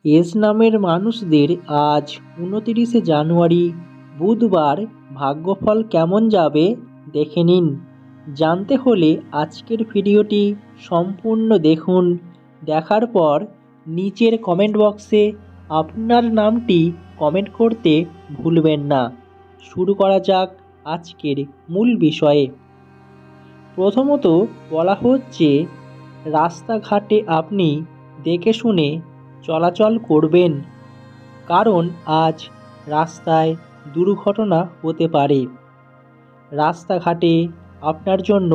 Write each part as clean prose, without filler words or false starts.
S নামের মানুষদের আজ 29শে জানুয়ারি বুধবার ভাগ্যফল কেমন যাবে দেখে নিন। জানতে হলে আজকের ভিডিওটি সম্পূর্ণ দেখুন। দেখার পর নিচের কমেন্ট বক্সে আপনার নামটি কমেন্ট করতে ভুলবেন না। শুরু করা যাক আজকের মূল বিষয়ে। প্রথমত বলা হচ্ছে, রাস্তাঘাটে আপনি দেখে শুনে চলাচল করবেন, কারণ আজ রাস্তায় দুর্ঘটনা হতে পারে। রাস্তাঘাটে আপনার জন্য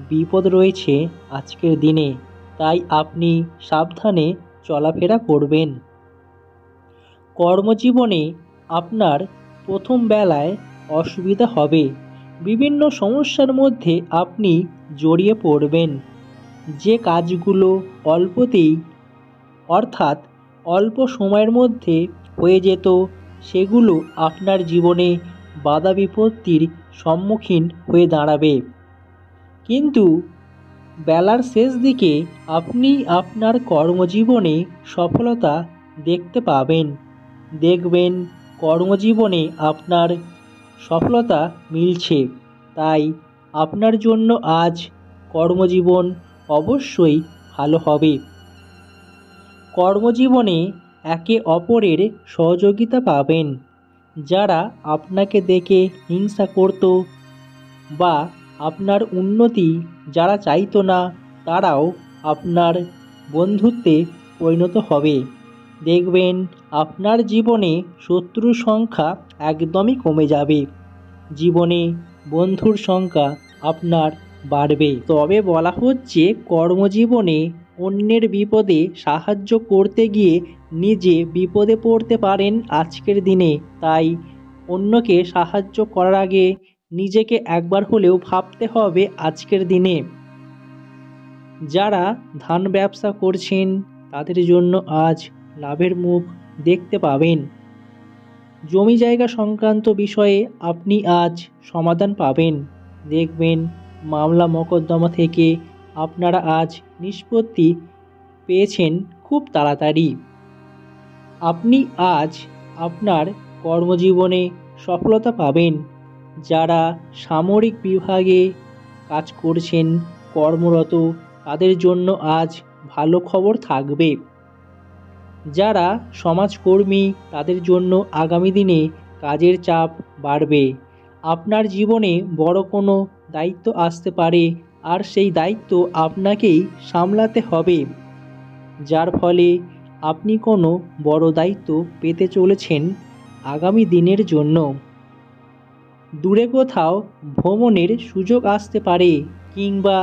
বিপদ রয়েছে আজকের দিনে, তাই আপনি সাবধানে চলাফেরা করবেন। কর্মজীবনে আপনার প্রথম বেলায় অসুবিধা হবে। বিভিন্ন সমস্যার মধ্যে আপনি জড়িয়ে পড়বেন। যে কাজগুলো অর্থাৎ অল্প সময়ের মধ্যে হয়ে যেত, সেগুলো আপনার জীবনে বাধা বিপত্তির সম্মুখীন হয়ে দাঁড়াবে। কিন্তু বেলার শেষ দিকে আপনি আপনার কর্মজীবনে সফলতা দেখতে পাবেন। দেখবেন কর্মজীবনে আপনার সফলতা মিলছে। তাই আপনার জন্য আজ কর্মজীবন অবশ্যই ভালো হবে। কর্মজীবনে একে অপরের সহযোগিতা পাবেন। যারা আপনাকে দেখে হিংসা করত বা আপনার উন্নতি যারা চাইতো না, তারাও আপনার বন্ধুত্বে পরিণত হবে। দেখবেন আপনার জীবনে শত্রুর সংখ্যা একদমই কমে যাবে। জীবনে বন্ধুর সংখ্যা আপনার বাড়বে। তবে বলা হচ্ছে, কর্মজীবনে অন্যের বিপদে সাহায্য করতে গিয়ে নিজে বিপদে পড়তে পারেন আজকের দিনে। তাই অন্যকে সাহায্য করার আগে নিজেকে একবার হলেও ভাবতে হবে আজকের দিনে। যারা ধান ব্যবসা করছেন, তাদের জন্য আজ লাভের মুখ দেখতে পাবেন। জমি জায়গা সংক্রান্ত বিষয়ে আপনি আজ সমাধান পাবেন। দেখবেন মামলা মোকদ্দমা থেকে আপনারা আজ নিষ্পত্তি পেয়েছেন খুব তাড়াতাড়ি। আপনি আজ আপনার কর্মজীবনে সফলতা পাবেন। যারা সামরিক বিভাগে কাজ করছেন, কর্মরত, তাদের জন্য আজ ভালো খবর থাকবে। যারা সমাজকর্মী, তাদের জন্য আগামী দিনে কাজের চাপ বাড়বে। আপনার জীবনে বড় কোনো দায়িত্ব আসতে পারে, আর সেই দায়িত্ব আপনাকেই সামলাতে হবে, যার ফলে আপনি কোনো বড় দায়িত্ব পেতে চলেছেন আগামী দিনের জন্য। দূরে কোথাও ভ্রমণের সুযোগ আসতে পারে, কিংবা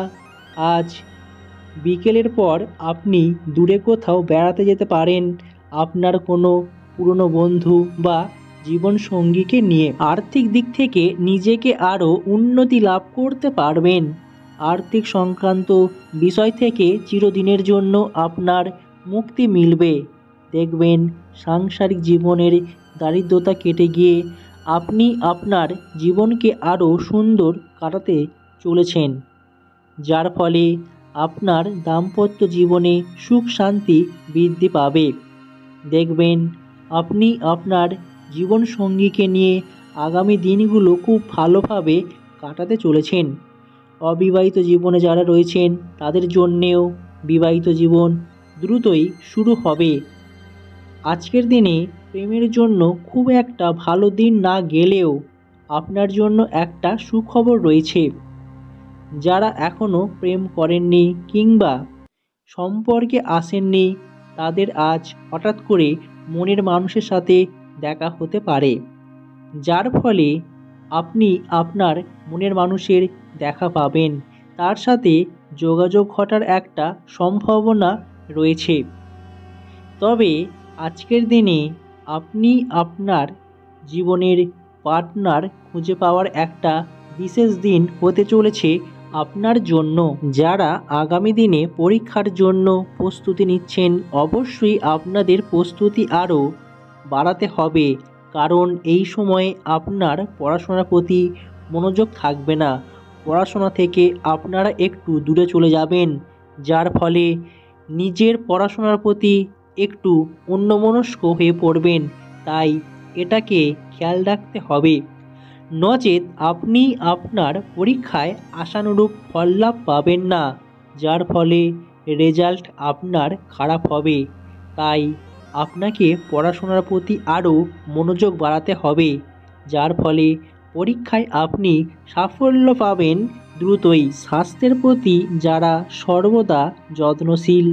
আজ বিকেলের পর আপনি দূরে কোথাও বেড়াতে যেতে পারেন আপনার কোনো পুরনো বন্ধু বা জীবনসঙ্গীকে নিয়ে। আর্থিক দিক থেকে নিজেকে আরও উন্নতি লাভ করতে পারবেন। আর্থিক সংক্রান্ত বিষয় থেকে চিরদিনের জন্য আপনার মুক্তি মিলবে। দেখবেন সাংসারিক জীবনের দারিদ্রতা কেটে গিয়ে আপনি আপনার জীবনকে আরও সুন্দর কাটাতে চলেছেন, যার ফলে আপনার দাম্পত্য জীবনে সুখ শান্তি বৃদ্ধি পাবে। দেখবেন আপনি আপনার জীবনসঙ্গীকে নিয়ে আগামী দিনগুলো খুব ভালোভাবে কাটাতে চলেছেন। অবিবাহিত জীবনে যারা রয়েছেন, তাদের জন্যেও বিবাহিত জীবন দ্রুতই শুরু হবে। আজকের দিনে প্রেমের জন্য খুব একটা ভালো দিন না গেলেও আপনার জন্য একটা সুখবর রয়েছে। যারা এখনও প্রেম করেননি কিংবা সম্পর্কে আসেননি, তাদের আজ হঠাৎ করে মনের মানুষের সাথে দেখা হতে পারে, যার ফলে আপনি আপনার মনের মানুষের দেখা পাবেন। তার সাথে যোগাযোগ ঘটার একটা সম্ভাবনা রয়েছে। তবে আজকের দিনে আপনি আপনার জীবনের পার্টনার খুঁজে পাওয়ার একটা বিশেষ দিন হতে চলেছে আপনার জন্য। যারা আগামী দিনে পরীক্ষার জন্য প্রস্তুতি নিচ্ছেন, অবশ্যই আপনাদের প্রস্তুতি আরও বাড়াতে হবে, কারণ এই সময়ে আপনার পড়াশোনার প্রতি মনোযোগ থাকবে না। পড়াশোনা থেকে আপনারা একটু দূরে চলে যাবেন, যার ফলে নিজের পড়াশোনার প্রতি একটু অন্যমনস্ক হয়ে পড়বেন, তাই এটাকে খেয়াল রাখতে হবে। নচেৎ আপনি আপনার পরীক্ষায় আশানুরূপ ফললাভ পাবেন না, যার ফলে রেজাল্ট আপনার খারাপ হবে। তাই আপনাকে পড়াশোনার প্রতি আরও মনোযোগ বাড়াতে হবে, যার ফলে পরীক্ষায় আপনি সাফল্য পাবেন দ্রুতই। স্বাস্থ্যের প্রতি যারা সর্বদা যত্নশীল,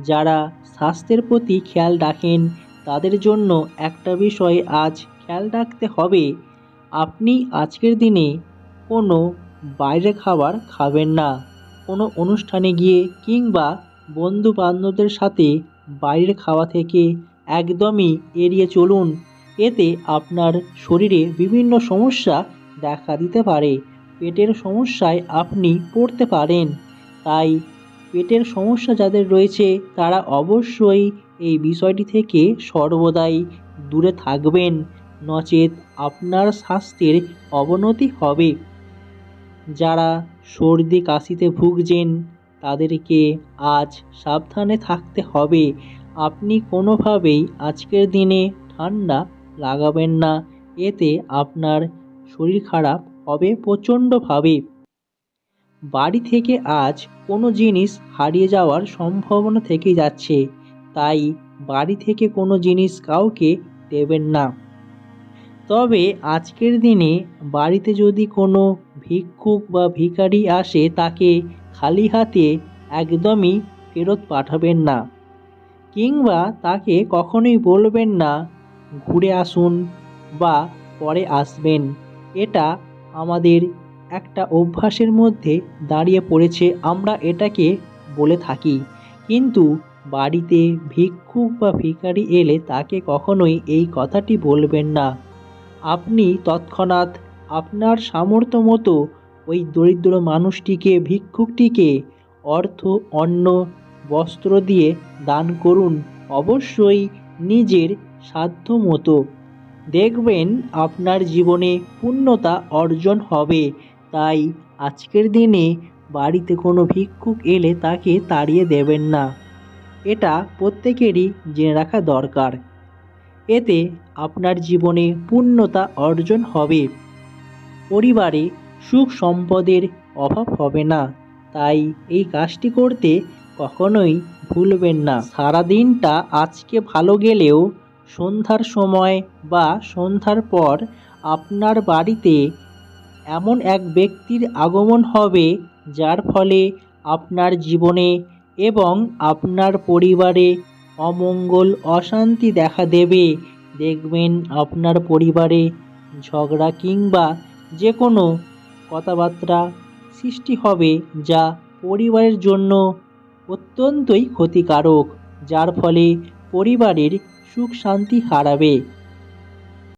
যারা স্বাস্থ্যের প্রতি খেয়াল রাখেন, তাদের জন্য একটা বিষয় আজ খেয়াল রাখতে হবে। আপনি আজকের দিনে কোনো বাইরের খাবার খাবেন না। কোনো অনুষ্ঠানে গিয়ে কিংবা বন্ধু বান্ধবদের সাথে বাইরের খাওয়া থেকে একদমই এড়িয়ে চলুন। এতে আপনার শরীরে বিভিন্ন সমস্যা দেখা দিতে পারে। পেটের সমস্যায় আপনি পড়তে পারেন। তাই পেটের সমস্যা যাদের রয়েছে তারা অবশ্যই এই বিষয়টি থেকে সর্বদাই দূরে থাকবেন, নচেৎ আপনার স্বাস্থ্যের অবনতি হবে। যারা সর্দি কাশিতে ভুগছেন তাদেরকে আজ সাবধানে থাকতে হবে। আপনি কোনোভাবেই আজকের দিনে ঠান্ডা লাগাবেন না, এতে আপনার শরীর খারাপ হবে প্রচণ্ডভাবে। বাড়ি থেকে আজ কোনো জিনিস হারিয়ে যাওয়ার সম্ভাবনা থেকে যাচ্ছে, তাই বাড়ি থেকে কোনো জিনিস কাউকে দেবেন না। তবে আজকের দিনে বাড়িতে যদি কোনো ভিক্ষুক বা ভিখারি আসে তাকে খালি হাতে একদমই ফেরত পাঠাবেন না, কিংবা তাকে কখনোই বলবেন না ঘুরে আসুন বা পরে আসবেন। এটা আমাদের একটা অভ্যাসের মধ্যে দাঁড়িয়ে পড়েছে, আমরা এটাকে বলে থাকি। কিন্তু বাড়িতে ভিক্ষুক বা ভিখারি এলে তাকে কখনোই এই কথাটি বলবেন না। আপনি তৎক্ষণাৎ আপনার সামর্থ্য মতো ওই দরিদ্র মানুষটিকে, ভিক্ষুকটিকে অর্থ, অন্ন, বস্ত্র দিয়ে দান করুন, অবশ্যই নিজের সাধ্য মতো। দেখবেন আপনার জীবনে পূর্ণতা অর্জন হবে। তাই আজকের দিনে বাড়িতে কোনো ভিক্ষুক এলে তাকে তাড়িয়ে দেবেন না, এটা প্রত্যেকেরই জেনে রাখা দরকার। এতে আপনার জীবনে পূর্ণতা অর্জন হবে, পরিবারে সুখ সম্পদের অভাব হবে না। তাই এই কাজটি করতে কখনোই ভুলবেন না। সারাদিনটা আজকে ভালো গেলেও সন্ধ্যার সময় বা সন্ধ্যার পর আপনার বাড়িতে এমন এক ব্যক্তির আগমন হবে, যার ফলে আপনার জীবনে এবং আপনার পরিবারে অমঙ্গল, অশান্তি দেখা দেবে। দেখবেন আপনার পরিবারে ঝগড়া কিংবা যে কোনো কথাবার্তা সৃষ্টি হবে, যা পরিবারের জন্য অত্যন্তই ক্ষতিকারক, যার ফলে পরিবারের সুখ শান্তি হারাবে।